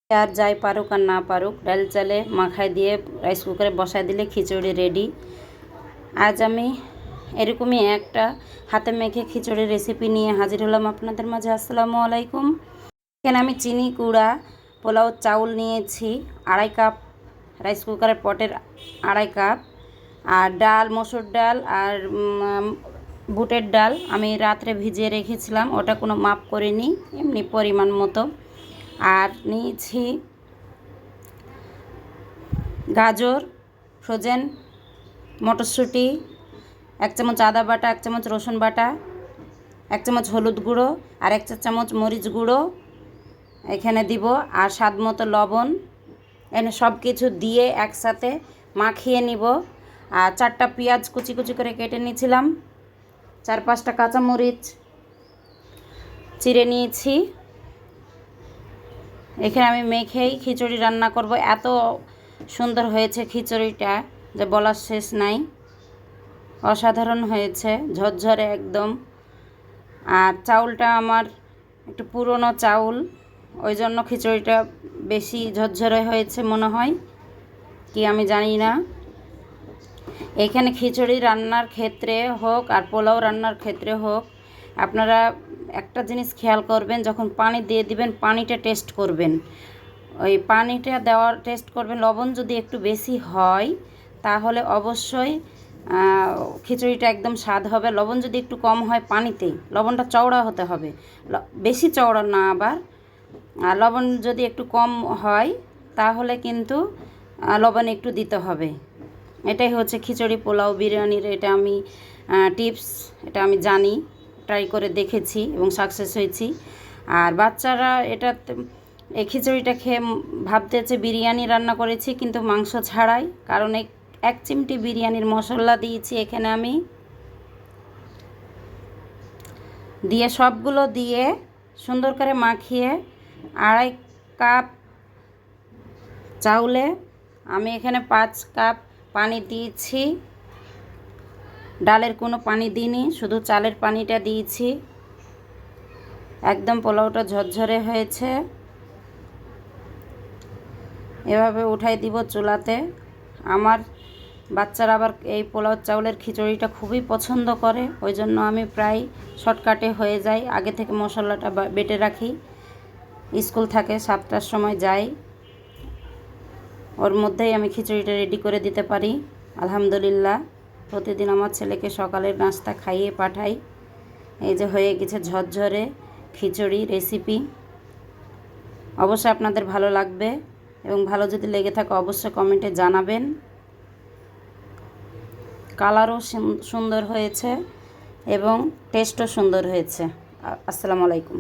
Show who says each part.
Speaker 1: আর যাই পারুক আর না পারুক, ডাল চালে মাখায় দিয়ে রাইস কুকারে বসায় দিলে খিচুড়ি রেডি। আজ আমি এরকমই একটা হাতে মেখে খিচুড়ির রেসিপি নিয়ে হাজির হলাম আপনাদের মাঝে। আসসালামু আলাইকুম। এখানে আমি চিনি কুড়া পোলাও চাউল নিয়েছি 2.5 কাপ, রাইস কুকারের পটের 2.5 কাপ, আর ডাল মসুর ডাল আর বুটের ডাল আমি রাত্রে ভিজিয়ে রেখেছিলাম, ওটা কোনো মাপ করিনি, এমনি পরিমাণ মতো। আর নিয়েছি গাজর, ফ্রোজেন মটরশুঁটি, 1 চামচ আদা বাটা, 1 চামচ রসুন বাটা, 1 চামচ হলুদ গুঁড়ো আর 1 চামচ মরিচ গুঁড়ো এখানে দিব, আর স্বাদ মতো লবণ। এনে সব কিছু দিয়ে একসাথে মাখিয়ে নিব। আর 4টা পেঁয়াজ কুচি কুচি করে কেটে নিয়েছিলাম, 4-5টা কাঁচামরিচ চিড়ে নিয়েছি। এখানে আমি মেখেই খিচুড়ি রান্না করব। এত সুন্দর হয়েছে খিচুড়িটা যে বলার শেষ নাই, অসাধারণ হয়েছে, ঝরঝরে একদম। আর চাউলটা আমার একটু পুরনো চাউল, ওই জন্য খিচুড়িটা বেশি ঝরঝরে হয়েছে মনে হয়, কি আমি জানি না। এখানে খিচুড়ি রান্নার ক্ষেত্রে হোক আর পোলাও রান্নার ক্ষেত্রে হোক, আপনারা একটা জিনিস খেয়াল করবেন, যখন পানি দিয়ে দিবেন পানিটা টেস্ট করবেন। ওই পানিটা দেওয়ার টেস্ট করবেন, লবণ যদি একটু বেশি হয় তাহলে অবশ্যই খিচুড়িটা একদম স্বাদ হবে। লবণ যদি একটু কম হয় পানিতে, লবণটা চওড়া হতে হবে, বেশি চওড়া না আবার। আর লবণ যদি একটু কম হয় তাহলে কিন্তু লবণ একটু দিতে হবে। এটাই হচ্ছে খিচুড়ি পোলাও বিরিয়ানির এটা আমি টিপস, এটা আমি জানি, ট্রাই করে দেখেছি এবং সাকসেস হয়েছি। আর বাচ্চারা এই খিচুড়িটা খেয়ে ভাবতেছে বিরিয়ানি রান্না করেছি, কিন্তু মাংস ছাড়াই, কারণ 1 চিমটি বিরিয়ানির মশলা দিয়েছি এখানে আমি। দিয়ে সবগুলো দিয়ে সুন্দর করে মাখিয়ে 2.5 কাপ চাউলে আমি এখানে 5 কাপ পানি দিয়েছি। ডালের কোনো পানি দিইনি, শুধু চালের পানিটা দিয়েছি। একদম পোলাওটা ঝরঝরে হয়েছে। এভাবে উঠাই দিব চুলাতে। আমার বাচ্চারা আবার এই পোলাও চাউলের খিচুড়িটা খুবই পছন্দ করে, ওই জন্য আমি প্রায় শর্টকাটে হয়ে যায়, আগে থেকে মশলাটা বেটে রাখি। স্কুল থাকে 7টার সময় যাই, ওর মধ্যেই আমি খিচুড়িটা রেডি করে দিতে পারি। আলহামদুলিল্লাহ, প্রতিদিন আমার ছেলেকে সকালের নাস্তা খাইয়ে পাঠাই। এই যে হয়ে গেছে ঝরঝরে খিচুড়ি রেসিপি। অবশ্যই আপনাদের ভালো লাগবে, এবং ভালো যদি লেগে থাকে অবশ্যই কমেন্টে জানাবেন। কালারও সুন্দর হয়েছে এবং টেস্টও সুন্দর হয়েছে। আসসালামু আলাইকুম।